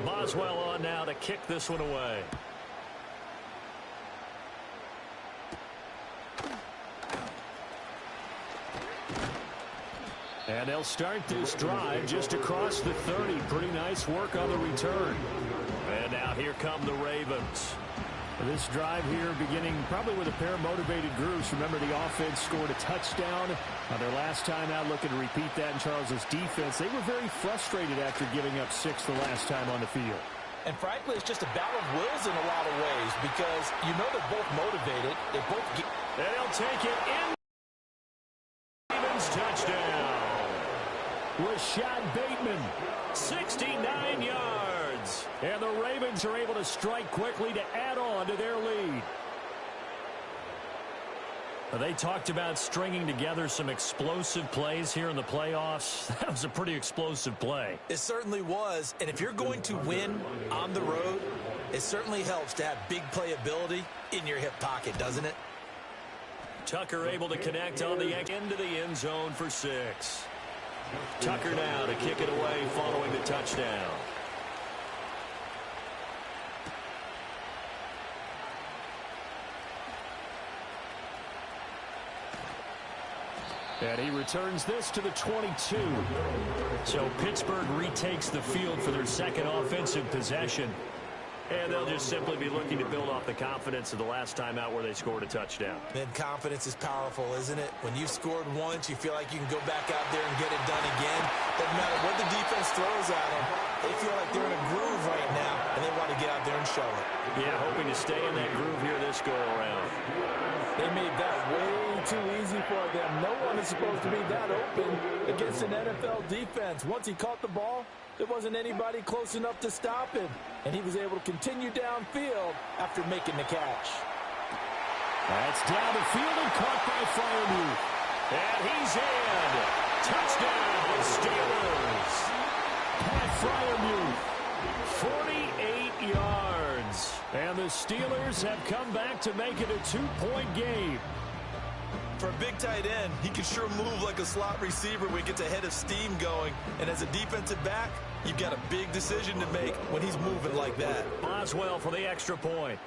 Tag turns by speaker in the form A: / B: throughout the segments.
A: Boswell on now to kick this one away. And they'll start this drive just across the 30. Pretty nice work on the return. And now here come the Ravens. This drive here beginning probably with a pair of motivated groups. Remember, the offense scored a touchdown on their last time out, looking to repeat that in Charles's defense. They were very frustrated after giving up 6 the last time on the field.
B: And frankly, it's just a battle of wills in a lot of ways because you know they're both motivated. They both get...
A: And he'll take it in. Ravens touchdown. Rashad Bateman, 69 yards. And the Ravens are able to strike quickly to add on to their lead. They talked about stringing together some explosive plays here in the playoffs. That was a pretty explosive play.
B: It certainly was. And if you're going to win on the road, it certainly helps to have big playability in your hip pocket, doesn't it?
A: Tucker able to connect on the end of the end zone for 6. Tucker now to kick it away following the touchdown. And he returns this to the 22. So Pittsburgh retakes the field for their second offensive possession. And they'll just simply be looking to build off the confidence of the last time out where they scored a touchdown.
B: Man, confidence is powerful, isn't it? When you've scored once, you feel like you can go back out there and get it done again. Doesn't matter what the defense throws at them. They feel like they're in a groove right now, and they want to get out there and show it.
A: Yeah, hoping to stay in that groove here this go-around.
C: They made that way too easy for them. No one is supposed to be that open against an NFL defense. Once he caught the ball, there wasn't anybody close enough to stop him, and he was able to continue downfield after making the catch.
A: That's down the field and caught by Freiermuth. And he's in. Touchdown, Steelers. Pat Freiermuth, 48 yards. And the Steelers have come back to make it a 2-point game.
B: For a big tight end, he can sure move like a slot receiver when he gets a head of steam going. And as a defensive back, you've got a big decision to make when he's moving like that.
A: Boswell for the extra point.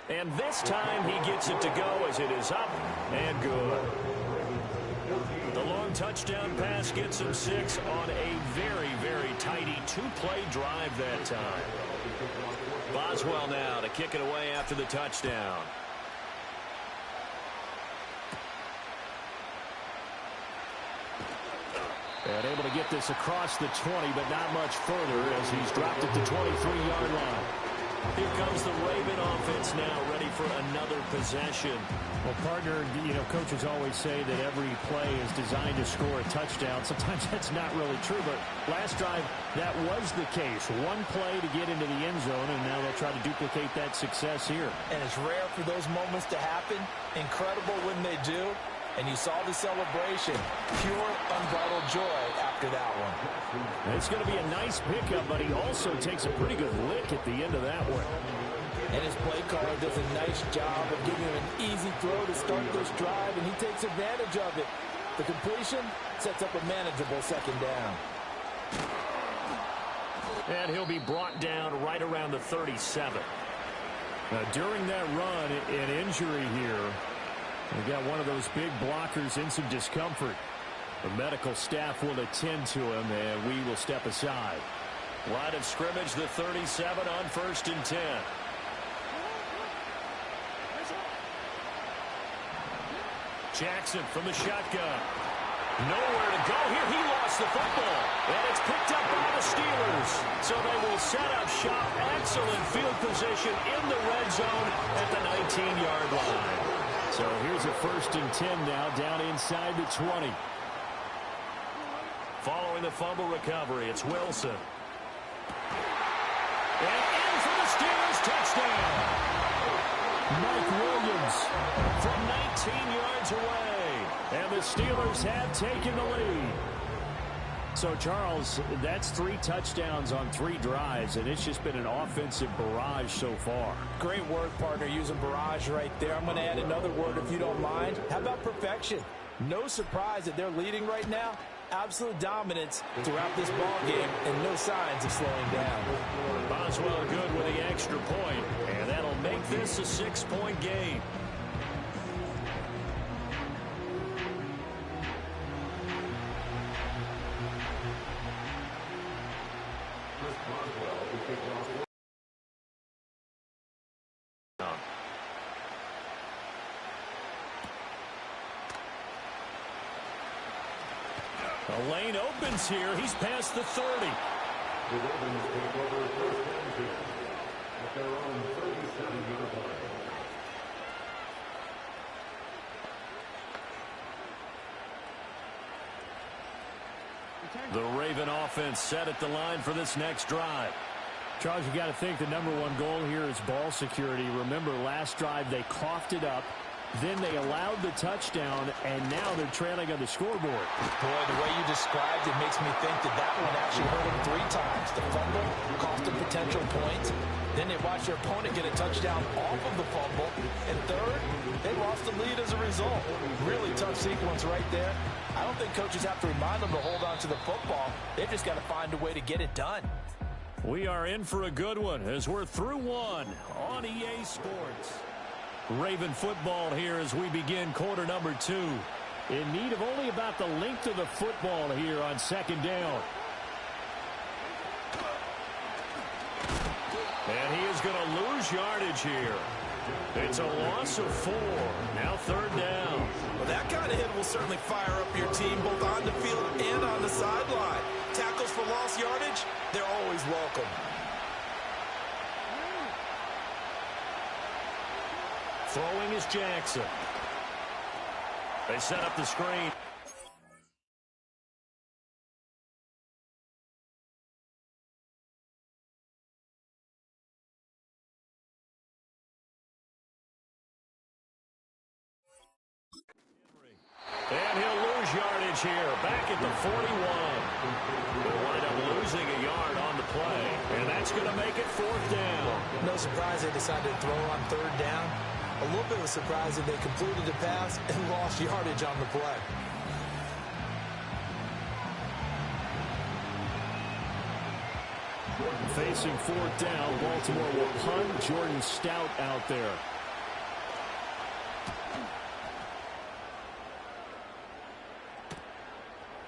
A: And this time he gets it to go as it is up and good. The long touchdown pass gets him 6 on a very, very tidy 2-play drive that time. Boswell now to kick it away after the touchdown. And able to get this across the 20, but not much further as he's dropped it to 23-yard line. Here comes the Raven offense now, ready for another possession.
D: Well, partner, you know, coaches always say that every play is designed to score a touchdown. Sometimes that's not really true, but last drive, that was the case. One play to get into the end zone, and now they'll try to duplicate that success here.
C: And it's rare for those moments to happen. Incredible when they do. And you saw the celebration. Pure, unbridled joy after that one.
D: It's going to be a nice pickup, but he also takes a pretty good lick at the end of that one.
C: And his play caller does a nice job of giving him an easy throw to start this drive, and he takes advantage of it. The completion sets up a manageable second down.
A: And he'll be brought down right around the 37.
D: During that run, an injury here. We got one of those big blockers in some discomfort. The medical staff will attend to him, and we will step aside.
A: Line of scrimmage, the 37 on 1st and 10. Jackson from the shotgun. Nowhere to go here. He lost the football. And it's picked up by the Steelers. So they will set up shop. Excellent field position in the red zone at the 19-yard line.
D: So here's a 1st and 10 now, down inside the 20.
A: Following the fumble recovery, it's Wilson. And in for the Steelers, touchdown.
D: Mike Williams
A: from 19 yards away.
D: And the Steelers have taken the lead. So, Charles, that's 3 touchdowns on 3 drives, and it's just been an offensive barrage so far.
C: Great word, partner, using barrage right there. I'm going to add another word if you don't mind. How about perfection? No surprise that they're leading right now. absolute dominance throughout this ball game and no signs of slowing down.
A: Boswell good with the extra point, and that'll make this a 6-point game. The lane opens here. He's past the 30.
E: The Ravens take over first down here at their own 37-yard line.
A: The Raven offense set at the line for this next drive.
D: Charles, you got to think the #1 goal here is ball security. Remember, last drive they coughed it up. Then they allowed the touchdown, and now they're trailing on the scoreboard.
C: Boy, the way you described it makes me think that one actually hurt them 3 times. The fumble cost them potential points. Then they watched their opponent get a touchdown off of the fumble. And third, they lost the lead as a result. Really tough sequence right there. I don't think coaches have to remind them to hold on to the football. They've just got to find a way to get it done.
A: We are in for a good one as we're through one on EA Sports. Raven football here as we begin quarter number 2.
D: In need of only about the length of the football here on second down.
A: And he is going to lose yardage here. It's a loss of 4. Now third down.
B: Well, that kind of hit will certainly fire up your team both on the field and on the sideline. Tackles for lost yardage, they're always welcome.
A: Throwing is Jackson. They set up the screen. And he'll lose yardage here, back at the 41. They'll wind up losing a yard on the play, and that's going to make it 4th down.
C: No surprise they decided to throw on third down. A little bit of a surprise that they completed the pass and lost yardage on the play.
D: Facing 4th down, Baltimore will punt. Jordan Stout out there.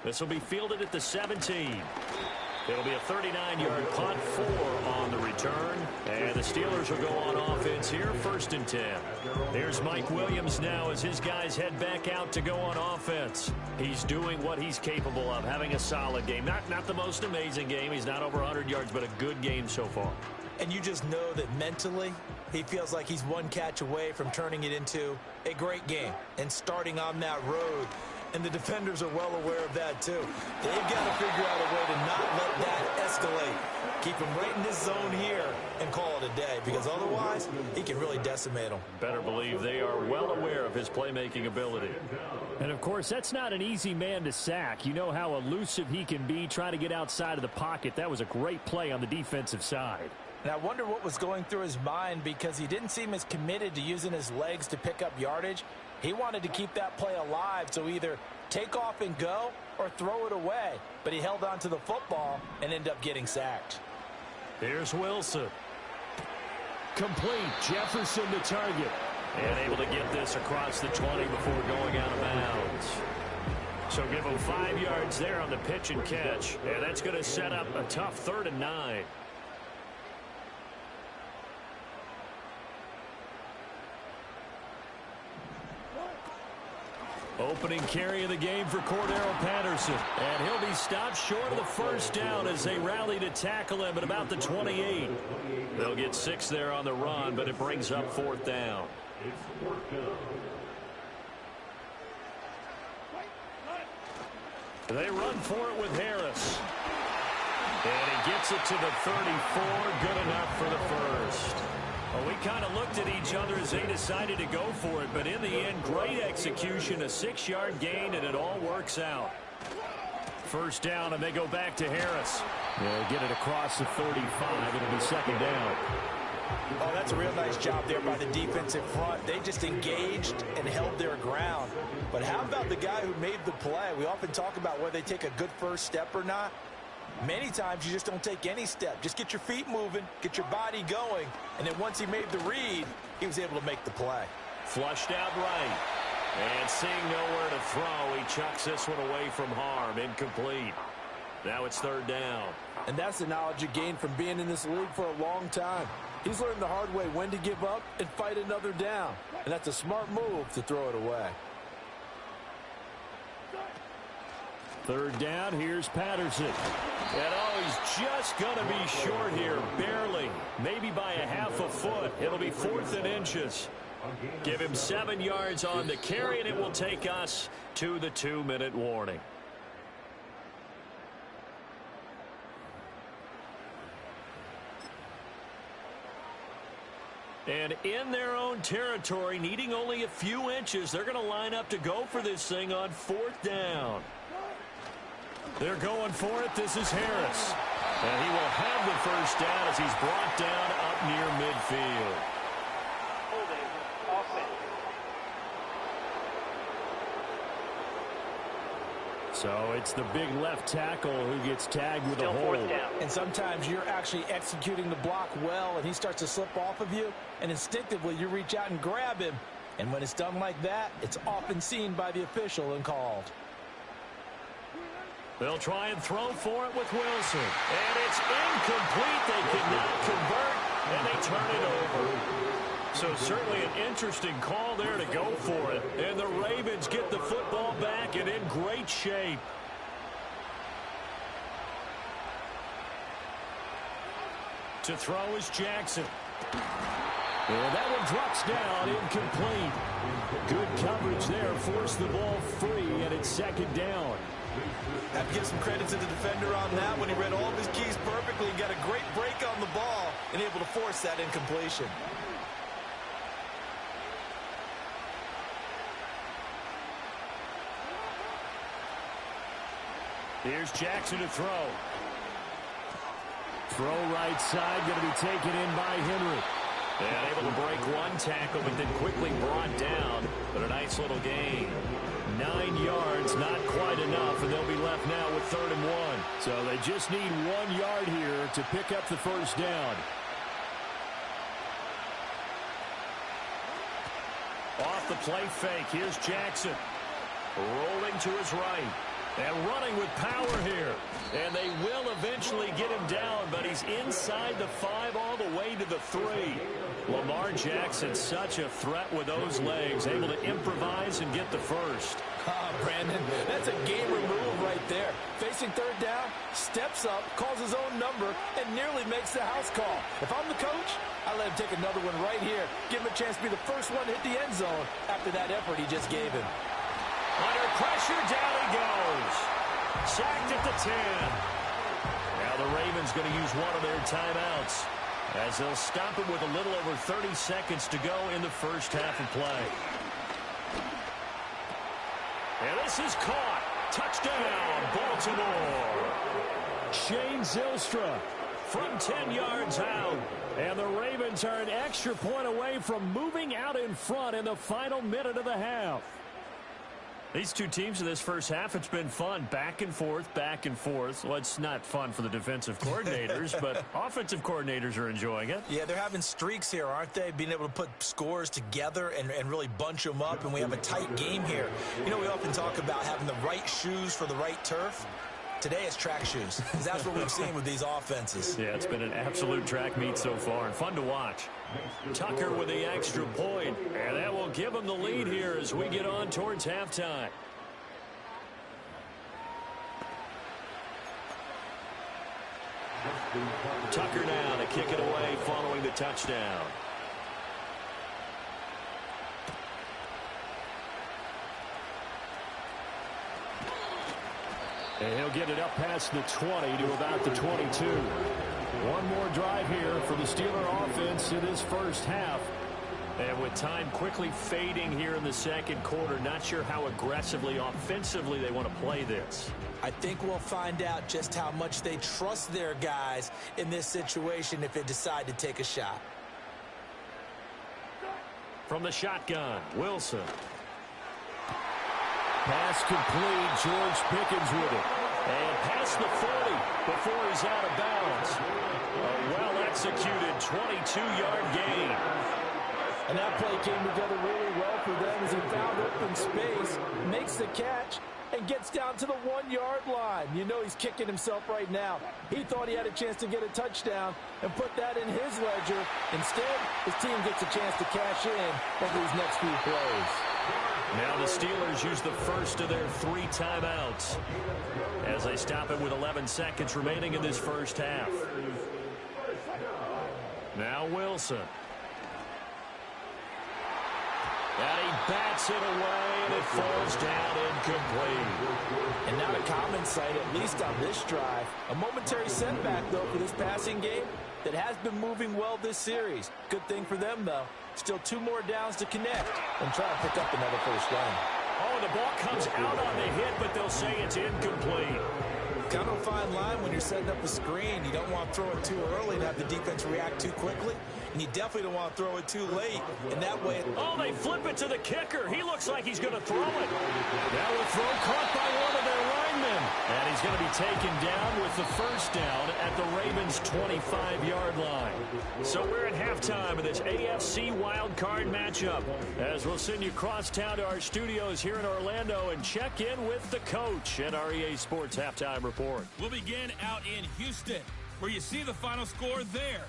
A: This will be fielded at the 17. It'll be a 39-yard punt, 4 on the return. And the Steelers will go on offense here, 1st and 10. There's Mike Williams now as his guys head back out to go on offense. He's doing what he's capable of, having a solid game. Not the most amazing game. He's not over 100 yards, but a good game so far.
C: And you just know that mentally, he feels like he's one catch away from turning it into a great game and starting on that road. And the defenders are well aware of that, too. They've got to figure out a way to not let that escalate. Keep him right in this zone here and call it a day, because otherwise, he can really decimate them.
A: Better believe they are well aware of his playmaking ability.
D: And, of course, that's not an easy man to sack. You know how elusive he can be, trying to get outside of the pocket. That was a great play on the defensive side.
C: And I wonder what was going through his mind, because he didn't seem as committed to using his legs to pick up yardage. He wanted to keep that play alive, so either take off and go or throw it away. But he held on to the football and ended up getting sacked.
A: Here's Wilson.
D: Complete. Jefferson to target.
A: And able to get this across the 20 before going out of bounds. So give him 5 yards there on the pitch and catch. And that's going to set up a tough 3rd and 9. Opening carry of the game for Cordero Patterson. And he'll be stopped short of the 1st down as they rally to tackle him at about the 28. They'll get 6 there on the run, but it brings up 4th down. They run for it with Harris. And he gets it to the 34. Good enough for the 1st. Well, we kind of looked at each other as they decided to go for it, but in the end, great execution, a 6-yard gain, and it all works out. 1st down, and they go back to Harris.
D: They'll get it across the 35. It'll be 2nd down.
C: Oh, that's a real nice job there by the defensive front. They just engaged and held their ground. But how about the guy who made the play? We often talk about whether they take a good first step or not. Many times you just don't take any step. Just get your feet moving, get your body going, and then once he made the read, he was able to make the play.
A: Flushed out right. And seeing nowhere to throw, he chucks this one away from harm. Incomplete. Now it's third down.
C: And that's the knowledge you gain from being in this league for a long time. He's learned the hard way when to give up and fight another down. And that's a smart move to throw it away.
A: Third down, here's Patterson. And oh, he's just going to be short here, barely. Maybe by a half a foot. It'll be 4th and inches. Give him 7 yards on the carry, and it will take us to the 2-minute warning. And in their own territory, needing only a few inches, they're going to line up to go for this thing on 4th down. They're going for it. This is Harris. And he will have the first down as he's brought down up near midfield. So it's the big left tackle who gets tagged with a hold.
C: And sometimes you're actually executing the block well, and he starts to slip off of you, and instinctively you reach out and grab him. And when it's done like that, it's often seen by the official and called.
A: They'll try and throw for it with Wilson. And it's incomplete. They cannot convert, and they turn it over. So certainly an interesting call there to go for it. And the Ravens get the football back and in great shape. To throw is Jackson. And that one drops down, incomplete. Good coverage there, forced the ball free, and it's second down.
B: I have to give some credit to the defender on that when he read all of his keys perfectly, got a great break on the ball, and able to force that incompletion.
A: Here's Jackson to throw. Throw right side, going to be taken in by Henry. And able to break one tackle, but then quickly brought down. But a nice little gain. 9 yards, not quite enough, and they'll be left now with 3rd and 1. So they just need 1 yard here to pick up the first down. Off the play fake, here's Jackson. Rolling to his right. And running with power here. And they will eventually get him down, but he's inside the 5 all the way to the 3. Lamar Jackson, such a threat with those legs, able to improvise and get the first.
C: Brandon, that's a gamer move right there. Facing 3rd down, steps up, calls his own number, and nearly makes the house call. If I'm the coach, I let him take another one right here. Give him a chance to be the first one to hit the end zone after that effort he just gave him.
A: Under pressure, down he goes. Sacked at the 10. Now the Ravens going to use one of their timeouts as they'll stop it with a little over 30 seconds to go in the first half of play. And this is caught. Touchdown, Baltimore. Shane Zylstra from 10 yards out. And the Ravens are an extra point away from moving out in front in the final minute of the half. These two teams in this first half, it's been fun. Back and forth, back and forth. Well, it's not fun for the defensive coordinators, but offensive coordinators are enjoying it.
B: Yeah, they're having streaks here, aren't they? Being able to put scores together and really bunch them up, and we have a tight game here. You know, we often talk about having the right shoes for the right turf. Today it's track shoes. That's what we've seen with these offenses.
A: Yeah, it's been an absolute track meet so far and fun to watch. Tucker with the extra point, and that will give him the lead here as we get on towards halftime. Tucker now to kick it away following the touchdown. And he'll get it up past the 20 to about the 22. One more drive here for the Steeler offense in this first half. And with time quickly fading here in the second quarter, not sure how aggressively, offensively they want to play this.
B: I think we'll find out just how much they trust their guys in this situation if they decide to take a shot.
A: From the shotgun, Wilson. Pass complete. George Pickens with it. And past the 40 before he's out of bounds. A well-executed 22-yard gain.
C: And that play came together really well for them as he found open space, makes the catch, and gets down to the 1-yard line. You know he's kicking himself right now. He thought he had a chance to get a touchdown and put that in his ledger. Instead, his team gets a chance to cash in over these next few plays.
A: Now the Steelers use the first of their 3 timeouts as they stop it with 11 seconds remaining in this first half. Now Wilson. And he bats it away, and it falls down incomplete.
C: And not a common sight, at least on this drive. A momentary setback, though, for this passing game that has been moving well this series. Good thing for them, though. Still 2 more downs to connect and try to pick up another first down.
A: Oh, the ball comes out on the hit, but they'll say it's incomplete.
B: Kind of a fine line when you're setting up a screen. You don't want to throw it too early and have the defense react too quickly. And you definitely don't want to throw it too late. And that way...
A: Oh, they flip it to the kicker. He looks like he's going to throw it. That will throw caught by one of their linemen. And he's going to be taken down with the first down at the Ravens' 25-yard line. So we're at halftime of this AFC wildcard matchup. As we'll send you cross town to our studios here in Orlando and check in with the coach at our EA Sports Halftime Report.
F: We'll begin out in Houston, where you see the final score there.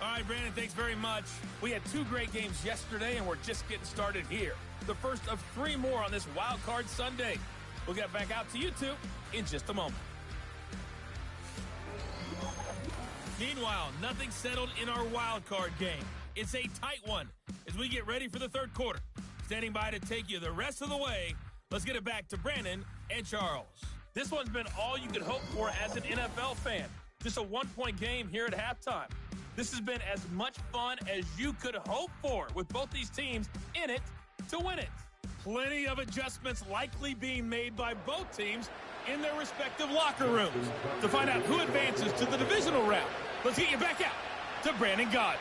F: All right, Brandon, thanks very much. We had 2 great games yesterday, and we're just getting started here. The first of 3 more on this Wild Card Sunday. We'll get back out to you two in just a moment. Meanwhile, nothing settled in our wild card game. It's a tight one as we get ready for the third quarter. Standing by to take you the rest of the way, let's get it back to Brandon and Charles. This one's been all you could hope for as an NFL fan. Just a 1-point game here at halftime. This has been as much fun as you could hope for with both these teams in it to win it. Plenty of adjustments likely being made by both teams in their respective locker rooms. To find out who advances to the divisional round, let's get you back out to Brandon Gott.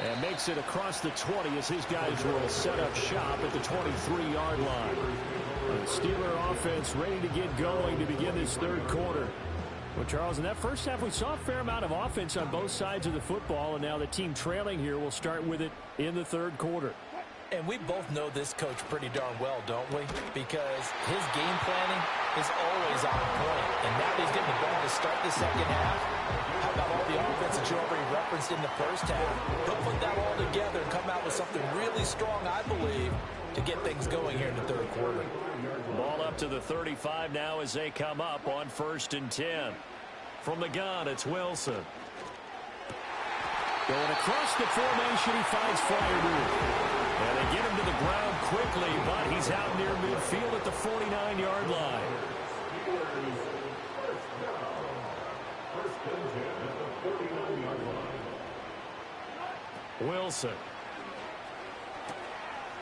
A: And makes it across the 20 as his guys will set up shop at the 23-yard line. The Steeler offense ready to get going to begin this third quarter. Well, Charles, in that first half, we saw a fair amount of offense on both sides of the football, and now the team trailing here will start with it in the third quarter.
C: And we both know this coach pretty darn well, don't we? Because his game planning is always on point. And now that he's getting the ball to start the second half, how about all the offense that you already referenced in the first half? He'll put that all together and come out with something really strong, I believe, to get things going here in the third quarter.
A: Ball up to the 35 now as they come up on 1st and 10. From the gun, it's Wilson. Going across the formation, he finds Fryermuth. And they get him to the ground quickly, but he's out near midfield at the 49-yard line. Wilson.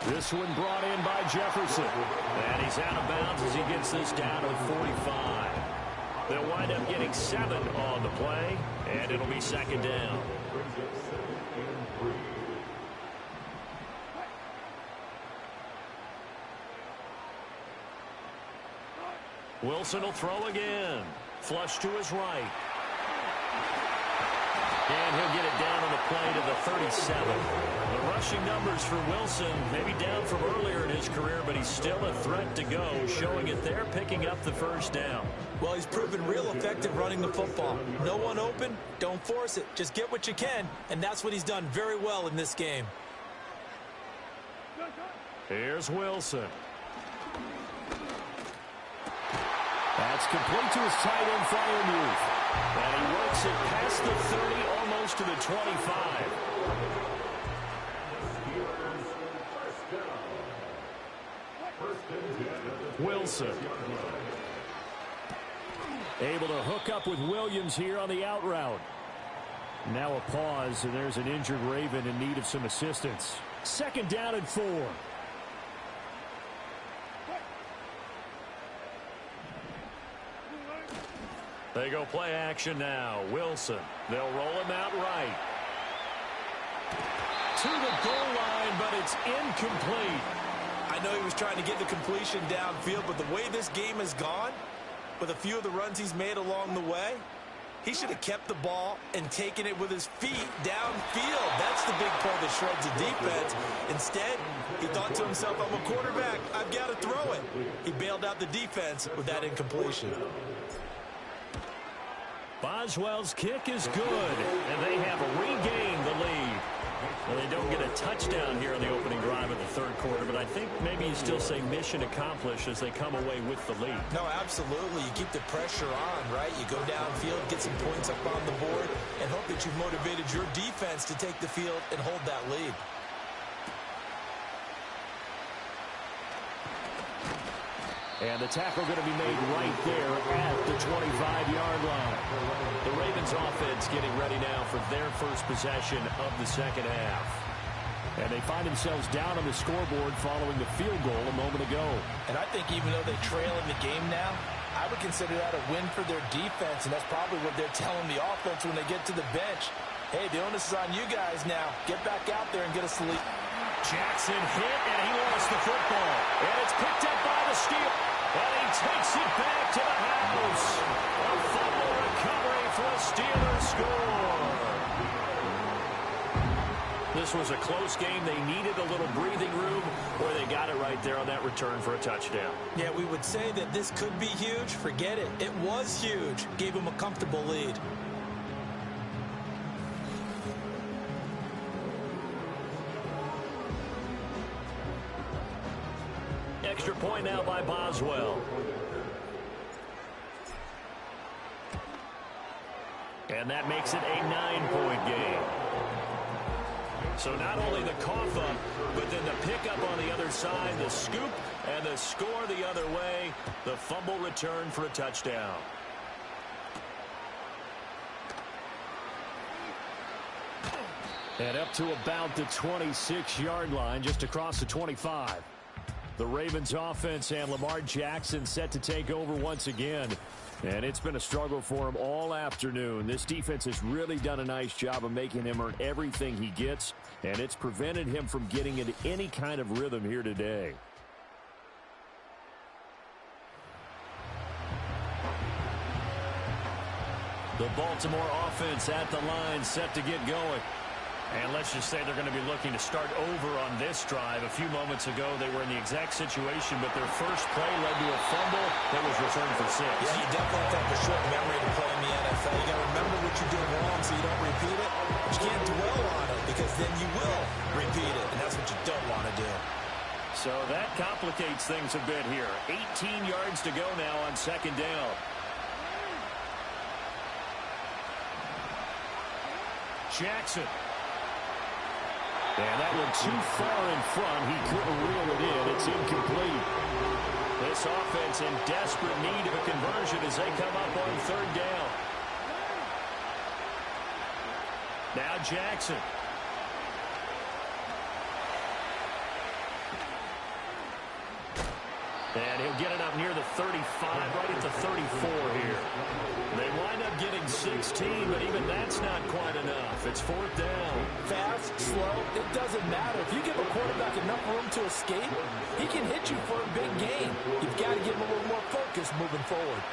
A: This one brought in by Jefferson. And he's out of bounds as he gets this down to the 45. They'll wind up getting 7 on the play, and it'll be second down. Wilson will throw again. Flush to his right. And he'll get it down on the play to the 37. The rushing numbers for Wilson, maybe down from earlier in his career, but he's still a threat to go, showing it there, picking up the first down.
B: Well, he's proven real effective running the football. No one open, don't force it. Just get what you can, and that's what he's done very well in this game.
A: Here's Wilson. That's complete to his tight end, Fryermuth. And he works it past the 30, almost to the 25. Wilson. Able to hook up with Williams here on the out route. Now a pause, and there's an injured Raven in need of some assistance. Second down and 4. They go play action now. Wilson. They'll roll him out right. To the goal line, but it's incomplete.
B: I know he was trying to get the completion downfield, but the way this game has gone, with a few of the runs he's made along the way, he should have kept the ball and taken it with his feet downfield. That's the big play that shreds the defense. Instead, he thought to himself, I'm a quarterback, I've got to throw it. He bailed out the defense with that incompletion.
A: Boswell's kick is good, and they have regained the lead. Well, they don't get a touchdown here in the opening drive of the third quarter, but I think maybe you still say mission accomplished as they come away with the lead.
B: No, absolutely. You keep the pressure on, right? You go downfield, get some points up on the board, and hope that you've motivated your defense to take the field and hold that lead.
A: And the tackle going to be made right there at the 25-yard line. The Ravens offense getting ready now for their first possession of the second half. And they find themselves down on the scoreboard following the field goal a moment ago.
C: And I think even though they trail in the game now, I would consider that a win for their defense, and that's probably what they're telling the offense when they get to the bench. Hey, the onus is on you guys now. Get back out there and get us the lead.
A: Jackson hit, and he lost the football. And it's picked up by the Steelers. And he takes it back to the house. A fumble recovery for a Steelers score. This was a close game. They needed a little breathing room, where they got it right there on that return for a touchdown.
B: Yeah, we would say that this could be huge. Forget it. It was huge. Gave them a comfortable lead.
A: Extra point now by Boswell. And that makes it a 9-point game. So not only the cough up, but then the pickup on the other side, the scoop, and the score the other way. The fumble return for a touchdown. And up to about the 26-yard line, just across the 25. The Ravens offense and Lamar Jackson set to take over once again. And it's been a struggle for him all afternoon. This defense has really done a nice job of making him earn everything he gets, and it's prevented him from getting into any kind of rhythm here today. The Baltimore offense at the line, set to get going. And let's just say they're going to be looking to start over on this drive. A few moments ago, they were in the exact situation, but their first play led to a fumble that was returned for 6.
B: Yeah, you definitely have to have a short memory to play in the NFL. You got to remember what you did wrong so you don't repeat it. But you can't dwell on it, because then you will repeat it, and that's what you don't want to do.
A: So that complicates things a bit here. 18 yards to go now on second down. Jackson. And that one too far in front. He couldn't reel it in. It's incomplete. This offense in desperate need of a conversion as they come up on third down. Now Jackson. And he'll get it up near the 35, right at the 34 here. They wind up getting 16, but even that's not quite enough. It's fourth down.
C: Fast, slow, it doesn't matter. If you give a quarterback enough room to escape, he can hit you for a big gain. You've got to give him a little more focus moving forward.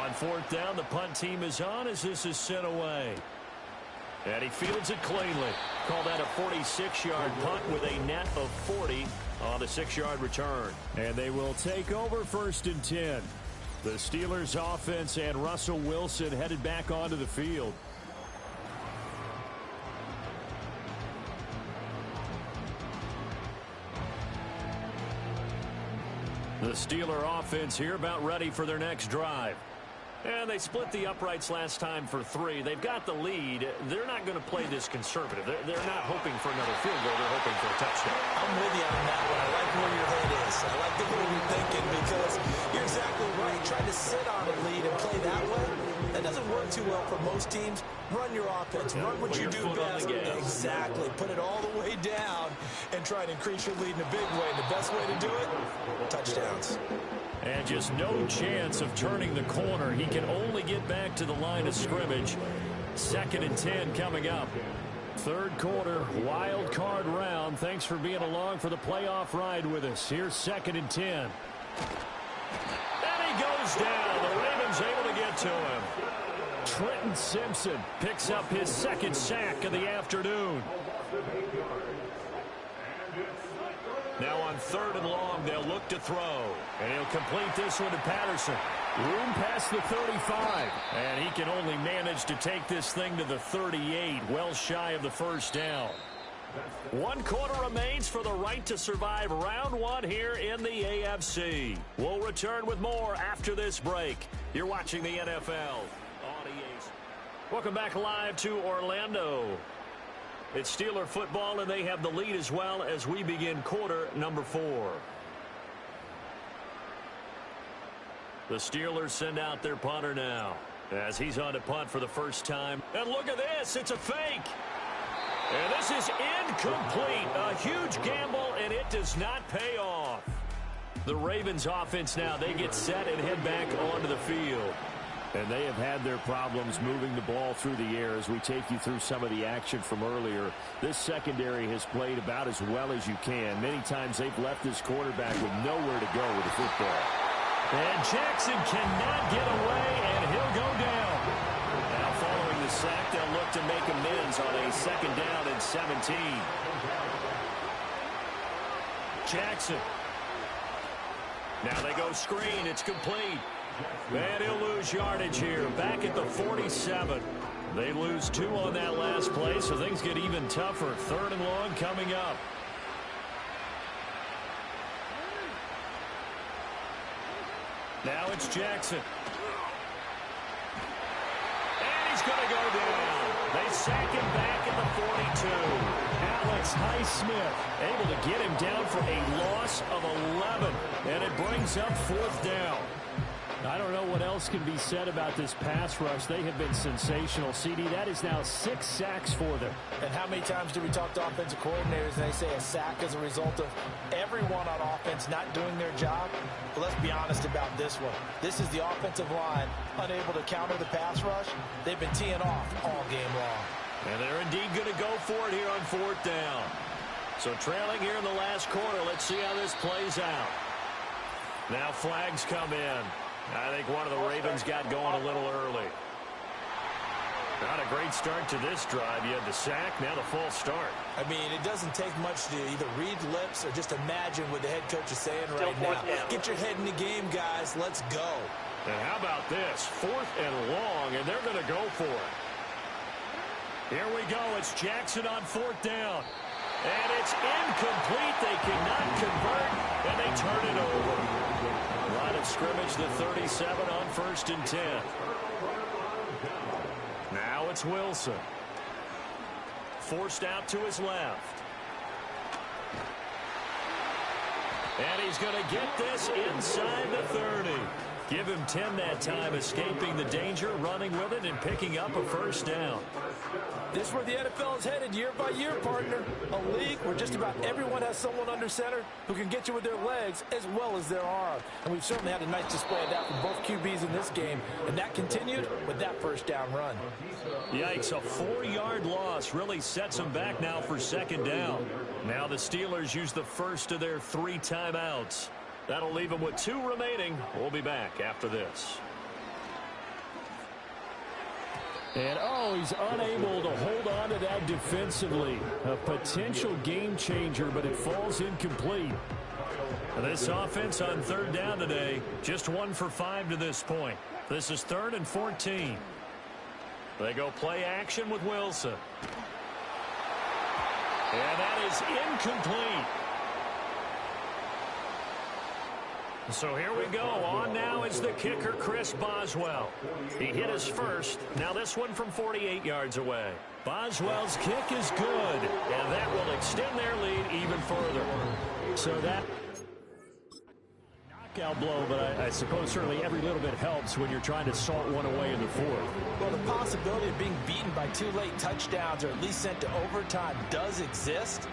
A: On fourth down, the punt team is on as this is sent away. And he fields it cleanly. Call that a 46-yard punt with a net of 40 on the 6-yard return. And they will take over first and 10. The Steelers offense and Russell Wilson headed back onto the field. The Steeler offense here about ready for their next drive. And they split the uprights last time for 3. They've got the lead. They're not going to play this conservative. They're not hoping for another field goal. They're hoping for a touchdown.
B: I'm with you on that one. I like where your head is. I like the way you're thinking, because you're exactly right. Trying to sit on a lead and play that way, That doesn't work too well for most teams. Run your offense. Run what you do best. Exactly. Put it all the way down and try and increase your lead in a big way. And the best way to do it, touchdowns.
A: And just no chance of turning the corner. He can only get back to the line of scrimmage. 2nd and 10 coming up. Third quarter, wild card round. Thanks for being along for the playoff ride with us. Here's 2nd and 10. And he goes down. The Ravens able to get to him. Trenton Simpson picks up his 2nd sack of the afternoon. Now on 3rd and long, they'll look to throw. And he'll complete this one to Patterson. Room past the 35. And he can only manage to take this thing to the 38, well shy of the first down. 1 quarter remains for the right to survive round 1 here in the AFC. We'll return with more after this break. You're watching the NFL on EA. Welcome back live to Orlando. It's Steeler football, and they have the lead as well as we begin quarter number 4. The Steelers send out their punter now as he's on to punt for the first time. And look at this. It's a fake. And this is incomplete. A huge gamble, and it does not pay off. The Ravens offense now, they get set and head back onto the field. And they have had their problems moving the ball through the air as we take you through some of the action from earlier. This secondary has played about as well as you can. Many times they've left this quarterback with nowhere to go with the football. And Jackson cannot get away, and he'll go down. Now following the sack, they'll look to make amends on a 2nd down and 17. Jackson. Now they go screen. It's complete. And he'll lose yardage here. Back at the 47. They lose 2 on that last play, so things get even tougher. 3rd and long coming up. Now it's Jackson. And he's going to go down. They sack him back at the 42. Alex Highsmith able to get him down for a loss of 11. And it brings up 4th down. I don't know what else can be said about this pass rush. They have been sensational. CD, that is now 6 sacks for them.
C: And how many times do we talk to offensive coordinators and they say a sack as a result of everyone on offense not doing their job? But let's be honest about this one. This is the offensive line unable to counter the pass rush. They've been teeing off all game long.
A: And they're indeed going to go for it here on 4th down. So trailing here in the last quarter. Let's see how this plays out. Now flags come in. I think one of the Ravens got going a little early. Not a great start to this drive. You had the sack, now the false start.
B: I mean, it doesn't take much to either read lips or just imagine what the head coach is saying right now. Get your head in the game, guys. Let's go.
A: And how about this? 4th and long, and they're going to go for it. Here we go. It's Jackson on 4th down. And it's incomplete. They cannot convert, and they turn it over. Line of scrimmage, the 37 on 1st and 10. Now it's Wilson. Forced out to his left. And he's going to get this inside the 30. Give him 10 that time, escaping the danger, running with it, and picking up a 1st down.
C: This is where the NFL is headed year by year, partner. A league where just about everyone has someone under center who can get you with their legs as well as their arm. And we've certainly had a nice display of that from both QBs in this game. And that continued with that 1st down run.
A: Yikes, a 4-yard loss really sets them back now for 2nd down. Now the Steelers use the first of their 3 timeouts. That'll leave them with 2 remaining. We'll be back after this.
D: And, he's unable to hold on to that defensively. A potential game changer, but it falls incomplete.
A: This offense on 3rd down today, just 1 for 5 to this point. This is 3rd and 14. They go play action with Wilson. And that is incomplete. So here we go. On now is the kicker, Chris Boswell. He hit his first. Now this one from 48 yards away. Boswell's kick is good, and that will extend their lead even further.
D: So that
A: Out blow, but I suppose certainly every little bit helps when you're trying to salt one away in the fourth.
C: Well, the possibility of being beaten by 2 late touchdowns or at least sent to overtime does exist,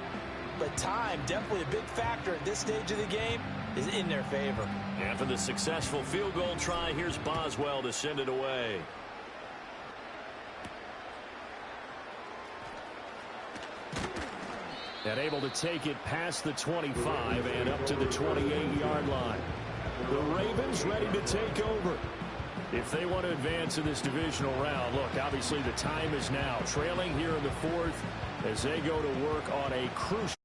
C: but time, definitely a big factor at this stage of the game, is in their favor.
A: After the successful field goal try, here's Boswell to send it away. And able to take it past the 25 and up to the 28-yard line. The Ravens ready to take over. If they want to advance in this divisional round, look, obviously the time is now. Trailing here in the fourth as they go to work on a crucial